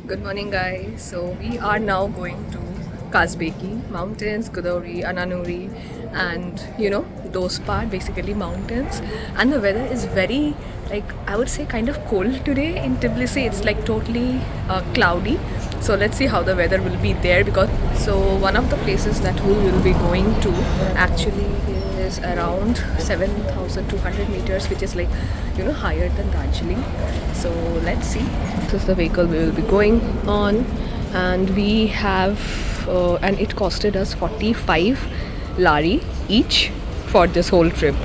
Good morning, guys. So we are now going to Kazbegi mountains, Godavari, Ananuri, and those part basically mountains. And the weather is very, like, I would say kind of cold today in Tbilisi. It's like totally cloudy. So let's see how the weather will be there. Because so one of the places that we will be going to actually is around 7,200 meters, which is like higher than Darjeeling. So let's see. This is the vehicle we will be going on, and we have and it costed us 45 lari each for this whole trip.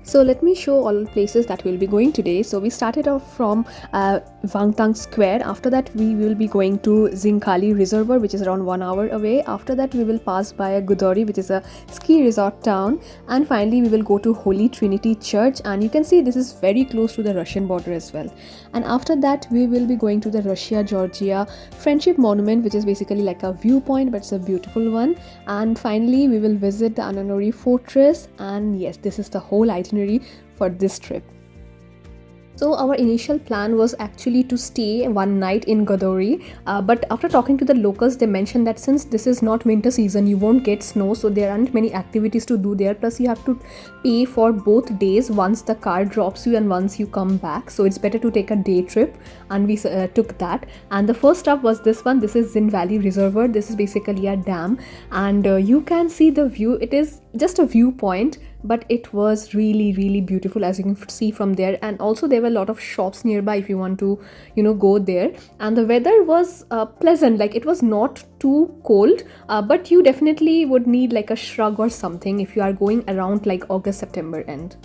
So let me show all the places that we'll be going today. So we started off from Vangtang Square. After that we will be going to Zhinvali reservoir, which is around 1 hour away. After that we will pass by a Godavari, which is a ski resort town, and finally we will go to Holy Trinity Church, and you can see this is very close to the Russian border as well. And after that we will be going to the Russia-Georgia Friendship Monument, which is basically like a viewpoint, but it's a beautiful one. And finally we will visit the Ananuri fortress, and yes, this is the whole itinerary for this trip. So our initial plan was actually to stay one night in Godavari, but after talking to the locals, they mentioned that since this is not winter season, you won't get snow, so there aren't many activities to do there. Plus you have to pay for both days, once the car drops you and once you come back. So it's better to take a day trip, and we took that. And the first stop was this one. This is Zhinvali reservoir. This is basically a dam, and you can see the view. It is just a viewpoint, but it was really beautiful, as you can see from there. And also there were a lot of shops nearby if you want to go there. And the weather was pleasant, like it was not too cold, but you definitely would need like a shrug or something if you are going around like August, September end.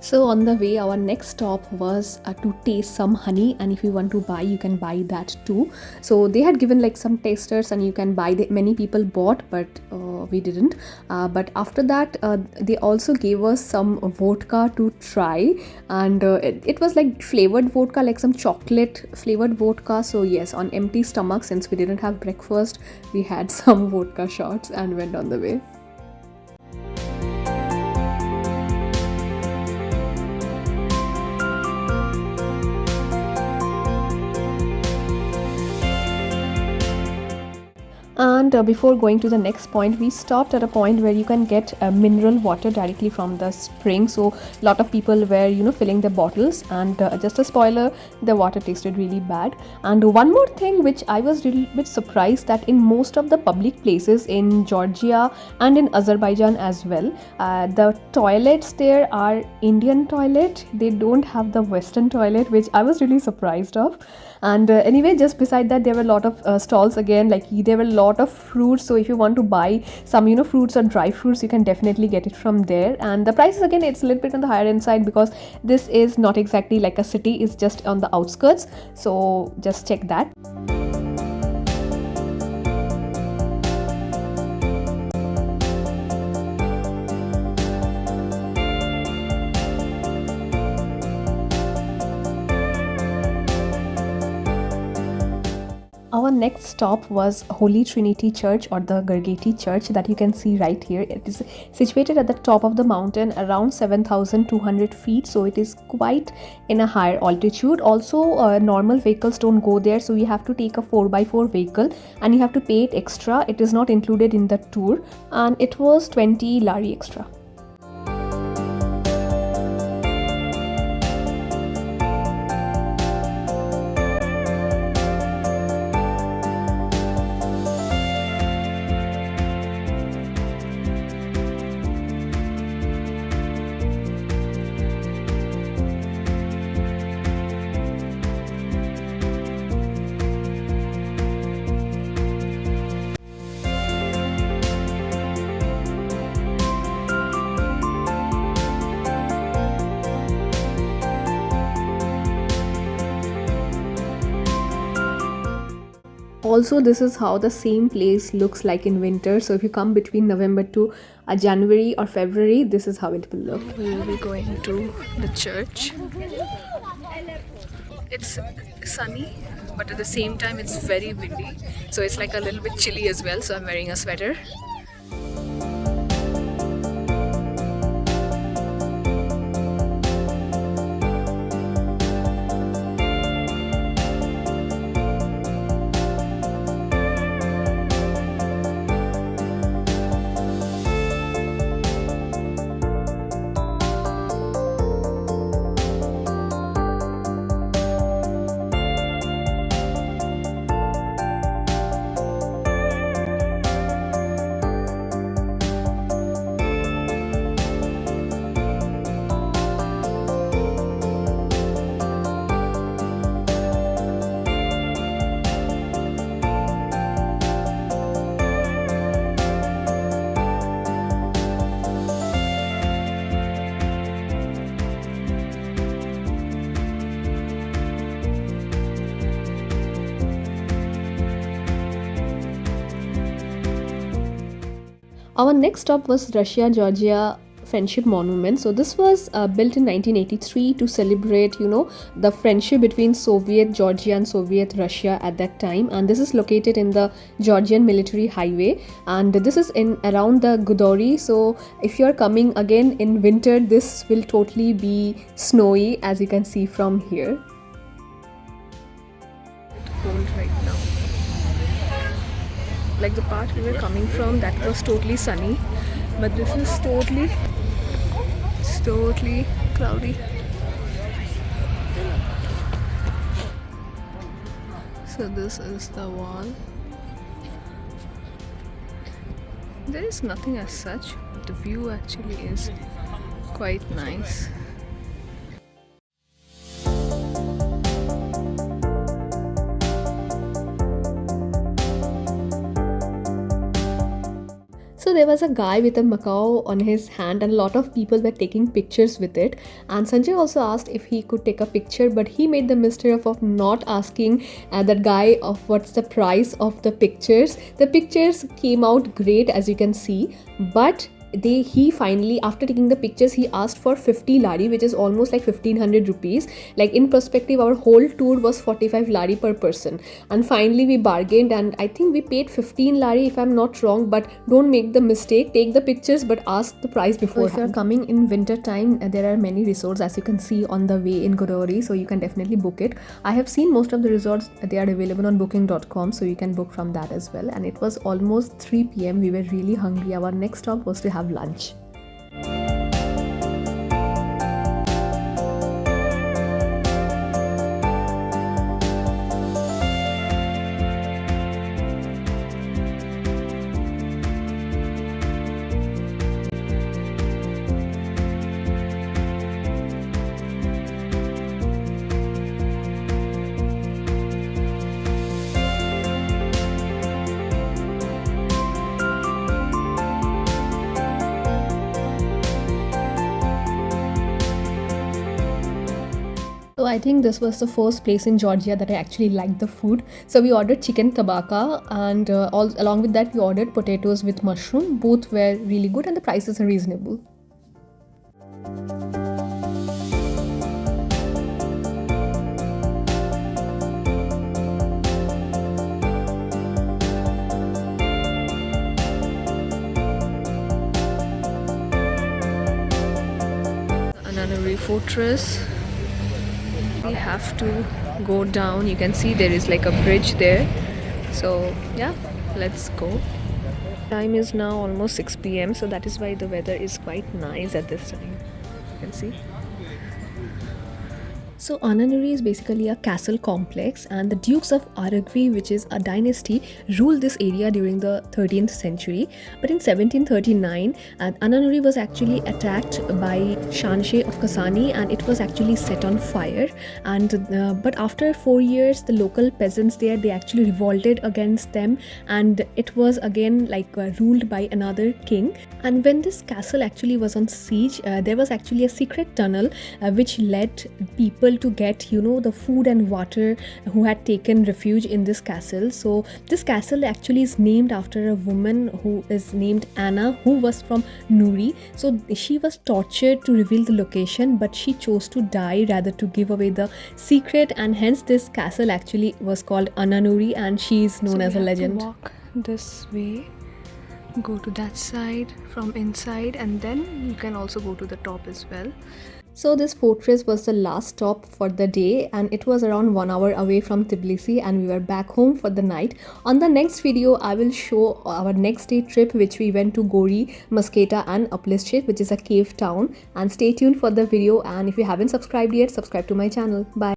So on the way, our next stop was to taste some honey, and if you want to buy, you can buy that too. So they had given like some tasters, and you can buy. Many people bought, but we didn't. But after that, they also gave us some vodka to try, and it was like flavored vodka, like some chocolate flavored vodka. So yes, on empty stomach, since we didn't have breakfast, we had some vodka shots and went on the way. And before going to the next point, we stopped at a point where you can get mineral water directly from the spring. So a lot of people were filling their bottles, and just a spoiler, the water tasted really bad. And one more thing which I was a little bit surprised, that in most of the public places in Georgia and in Azerbaijan as well, the toilets there are Indian toilet. They don't have the Western toilet, which I was really surprised of. And anyway, just beside that there were a lot of stalls again, like there were a lot of fruits. So if you want to buy some fruits or dry fruits, you can definitely get it from there. And the prices, again, it's a little bit on the higher end side, because this is not exactly like a city, it's just on the outskirts. So just check that. Our next stop was Holy Trinity Church, or the Gargeti Church, that you can see right here. It is situated at the top of the mountain, around 7,200 feet, so it is quite in a higher altitude. Also, normal vehicles don't go there, so you have to take a 4x4 vehicle, and you have to pay it extra. It is not included in the tour, and it was 20 lari extra. also this is how the same place looks like in winter. So if you come between November to January or February, this is how it will look. We will be going to the church. It's sunny, but at the same time it's very windy, so it's like a little bit chilly as well, so I'm wearing a sweater. Our next stop was Russia-Georgia Friendship Monument. So this was built in 1983 to celebrate, the friendship between Soviet Georgia and Soviet Russia at that time. And this is located in the Georgian Military Highway. And this is in around the Gudori. So if you're coming again in winter, this will totally be snowy, as you can see from here. Cold right now. Like the part we were coming from, that was totally sunny, but this is totally cloudy. So this is the wall. There is nothing as such. The view actually is quite nice. So there was a guy with a Macau on his hand and a lot of people were taking pictures with it, and Sanjay also asked if he could take a picture, but he made the mistake of not asking that guy of what's the price of the pictures. The pictures came out great, as you can see, but he finally, after taking the pictures, he asked for 50 lari, which is almost like 1500 rupees. Like in perspective, our whole tour was 45 lari per person, and finally we bargained, and I think we paid 15 lari if I'm not wrong. But don't make the mistake, take the pictures but ask the price before. So if you're coming in winter time, there are many resorts, as you can see on the way in Gudori, so you can definitely book it. I have seen most of the resorts, they are available on booking.com, so you can book from that as well. And it was almost 3 p.m. we were really hungry. Our next stop was to have lunch. So I think this was the first place in Georgia that I actually liked the food. So we ordered chicken tabaka, and along with that we ordered potatoes with mushroom. Both were really good and the prices are reasonable. Ananuri fortress. We have to go down. You can see there is like a bridge there. So yeah, let's go. Time is now almost 6 p.m. so that is why the weather is quite nice at this time. You can see. So Ananuri is basically a castle complex, and the Dukes of Aragvi, which is a dynasty, ruled this area during the 13th century. But in 1739, Ananuri was actually attacked by Shanshe of Kasani, and it was actually set on fire. And but after 4 years, the local peasants there, they actually revolted against them, and it was again like ruled by another king. And when this castle actually was on siege, there was actually a secret tunnel which led people people to get, you know, the food and water who had taken refuge in this castle. So this castle actually is named after a woman who is named Anna, who was from Nuri. So she was tortured to reveal the location, but she chose to die rather to give away the secret, and hence this castle actually was called Ananuri, and she is known as a legend. Walk this way, go to that side from inside, and then you can also go to the top as well. So this fortress was the last stop for the day, and it was around 1 hour away from Tbilisi, and we were back home for the night. On the next video, I will show our next day trip, which we went to Gori, Masketa and Uplistchit, which is a cave town. And stay tuned for the video, and if you haven't subscribed yet, subscribe to my channel. Bye.